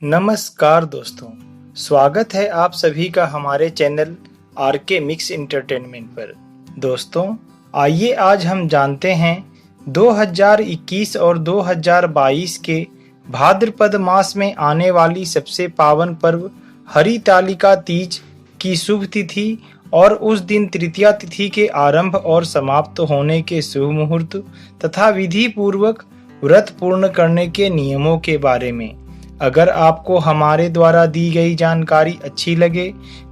नमस्कार दोस्तों, स्वागत है आप सभी का हमारे चैनल आरके मिक्स एंटरटेनमेंट पर। दोस्तों, आइए आज हम जानते हैं 2021 और 2022 के भाद्रपद मास में आने वाली सबसे पावन पर्व हरितालिका तीज की शुभ तिथि और उस दिन तृतीया तिथि के आरंभ और समाप्त होने के शुभ मुहूर्त तथा विधि पूर्वक व्रत पूर्ण करने के नियमों के बारे में। अगर आपको हमारे द्वारा दी गई जानकारी अच्छी लगे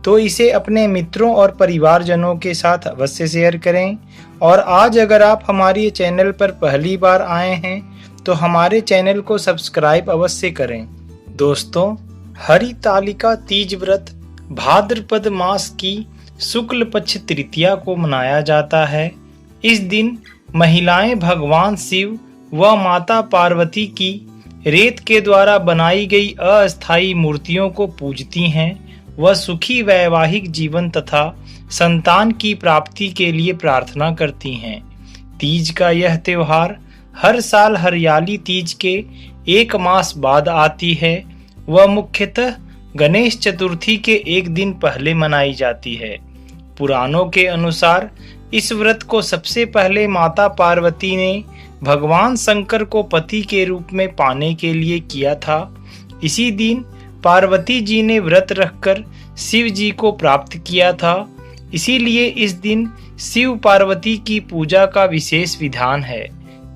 तो इसे अपने मित्रों और परिवारजनों के साथ अवश्य शेयर करें। और आज अगर आप हमारे चैनल पर पहली बार आए हैं तो हमारे चैनल को सब्सक्राइब अवश्य करें। दोस्तों, हरितालिका तीज व्रत भाद्रपद मास की शुक्ल पक्ष तृतीया को मनाया जाता है। इस दिन महिलाएं भगवान शिव व माता पार्वती की रेत के द्वारा बनाई गई अस्थायी मूर्तियों को पूजती हैं व सुखी वैवाहिक जीवन तथा संतान की प्राप्ति के लिए प्रार्थना करती हैं। तीज का यह त्योहार हर साल हरियाली तीज के एक मास बाद आती है व मुख्यतः गणेश चतुर्थी के एक दिन पहले मनाई जाती है। पुराणों के अनुसार इस व्रत को सबसे पहले माता पार्वती ने भगवान शंकर को पति के रूप में पाने के लिए किया था। इसी दिन पार्वती जी ने व्रत रखकर शिव जी को प्राप्त किया था। इसीलिए इस दिन शिव पार्वती की पूजा का विशेष विधान है।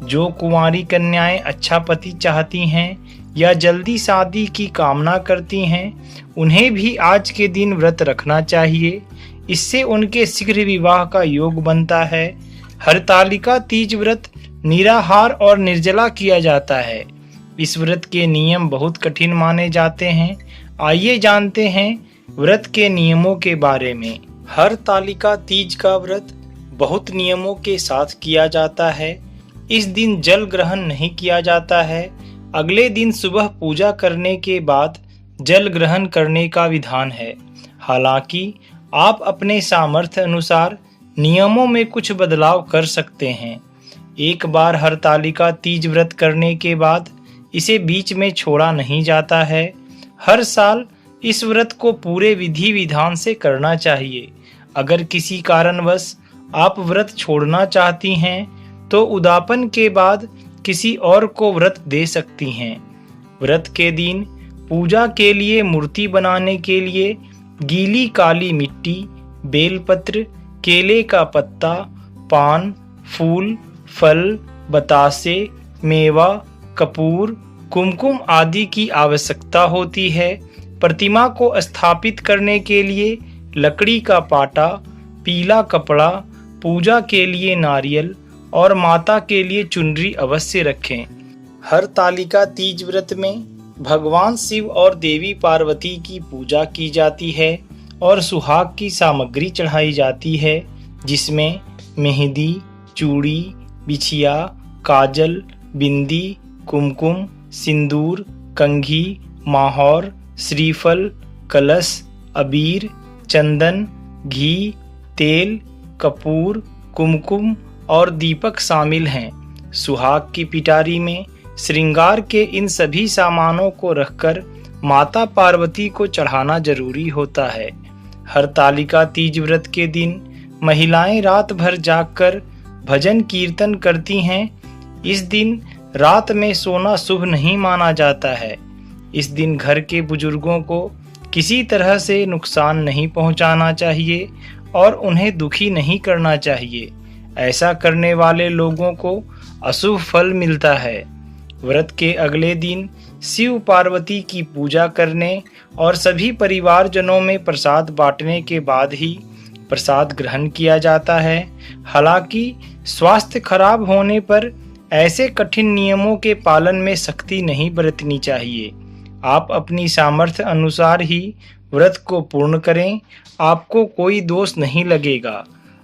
जो कुंवारी कन्याएं अच्छा पति चाहती हैं या जल्दी शादी की कामना करती हैं, उन्हें भी आज के दिन व्रत रखना चाहिए। इससे उनके शीघ्र विवाह का योग बनता है। हरतालिका तीज व्रत निराहार और निर्जला किया जाता है। इस व्रत के नियम बहुत कठिन माने जाते हैं। आइए जानते हैं व्रत के नियमों के बारे में। हरतालिका तीज का व्रत बहुत नियमों के साथ किया जाता है। इस दिन जल ग्रहण नहीं किया जाता है। अगले दिन सुबह पूजा करने के बाद जल ग्रहण करने का विधान है। हालांकि आप अपने सामर्थ्य अनुसार नियमों में कुछ बदलाव कर सकते हैं। एक बार हरतालिका तीज व्रत करने के बाद इसे बीच में छोड़ा नहीं जाता है। हर साल इस व्रत को पूरे विधि विधान से करना चाहिए। अगर किसी कारणवश आप व्रत छोड़ना चाहती हैं तो उद्यापन के बाद किसी और को व्रत दे सकती हैं। व्रत के दिन पूजा के लिए मूर्ति बनाने के लिए गीली काली मिट्टी, बेलपत्र, केले का पत्ता, पान, फूल, फल, बतासे, मेवा, कपूर, कुमकुम आदि की आवश्यकता होती है। प्रतिमा को स्थापित करने के लिए लकड़ी का पाटा, पीला कपड़ा, पूजा के लिए नारियल और माता के लिए चुनरी अवश्य रखें। हरतालिका तीज व्रत में भगवान शिव और देवी पार्वती की पूजा की जाती है और सुहाग की सामग्री चढ़ाई जाती है, जिसमें मेहंदी, चूड़ी, बिछिया, काजल, बिंदी, कुमकुम, सिंदूर, कंघी, माहौर, श्रीफल, कलश, अबीर, चंदन, घी, तेल, कपूर, कुमकुम और दीपक शामिल हैं। सुहाग की पिटारी में श्रृंगार के इन सभी सामानों को रखकर माता पार्वती को चढ़ाना जरूरी होता है। हरतालिका तीज व्रत के दिन महिलाएं रात भर जागकर भजन कीर्तन करती हैं। इस दिन रात में सोना शुभ नहीं माना जाता है। इस दिन घर के बुजुर्गों को किसी तरह से नुकसान नहीं पहुंचाना चाहिए और उन्हें दुखी नहीं करना चाहिए। ऐसा करने वाले लोगों को अशुभ फल मिलता है। व्रत के अगले दिन शिव पार्वती की पूजा करने और सभी परिवारजनों में प्रसाद बांटने के बाद ही प्रसाद ग्रहण किया जाता है। हालांकि स्वास्थ्य खराब होने पर ऐसे कठिन नियमों के पालन में सख्ती नहीं बरतनी चाहिए। आप अपनी सामर्थ्य अनुसार ही व्रत को पूर्ण करें, आपको कोई दोष नहीं लगेगा।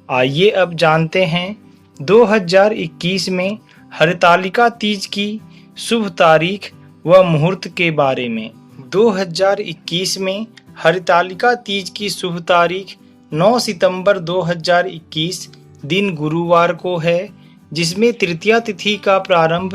आइए अब जानते हैं 2021 में हरतालिका तीज की शुभ तारीख व मुहूर्त के बारे में। 2021 में हरतालिका तीज की शुभ तारीख 9 सितंबर 2021 दिन गुरुवार को है, जिसमें तृतीया तिथि का प्रारंभ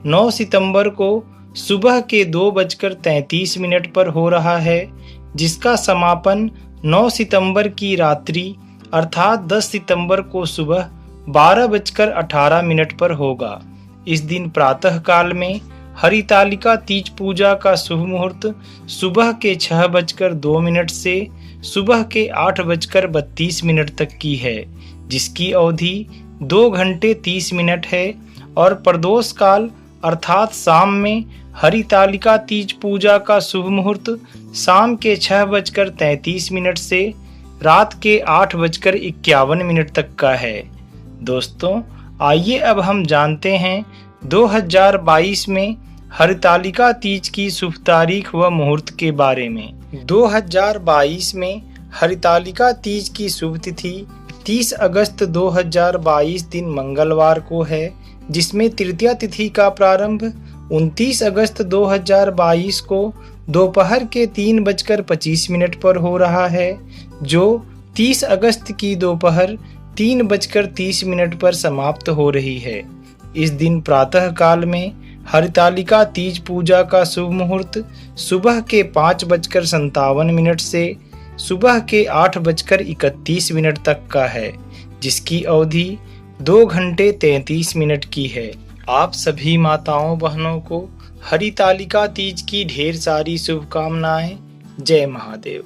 9 सितंबर को सुबह के 2:33 पर हो रहा है, जिसका समापन 9 सितंबर की रात्रि अर्थात 10 सितंबर को सुबह 12:18 पर होगा। इस दिन प्रातः काल में हरितालिका तीज पूजा का शुभ मुहूर्त सुबह के 6:02 से सुबह के 8:32 तक की है, जिसकी अवधि 2 घंटे 30 मिनट है और प्रदोष काल अर्थात शाम में हरितालिका तीज पूजा का शुभ मुहूर्त शाम के 6:33 से रात के 8:51 तक का है। दोस्तों, आइए अब हम जानते हैं 2022 में हरितालिका तीज की शुभ तारीख व मुहूर्त के बारे में। 2022 में हरितालिका तीज की शुभ तिथि 30 अगस्त 2022 दिन मंगलवार को है, जिसमें तृतीया तिथि का प्रारंभ 29 अगस्त 2022 को दोपहर के 3:25 पर हो रहा है, जो 30 अगस्त की दोपहर 3:30 पर समाप्त हो रही है। इस दिन प्रातः काल में हरितालिका तीज पूजा का शुभ मुहूर्त सुबह के 5:57 से सुबह के 8:31 तक का है, जिसकी अवधि 2 घंटे 33 मिनट की है। आप सभी माताओं बहनों को हरितालिका तीज की ढेर सारी शुभकामनाएं। जय महादेव।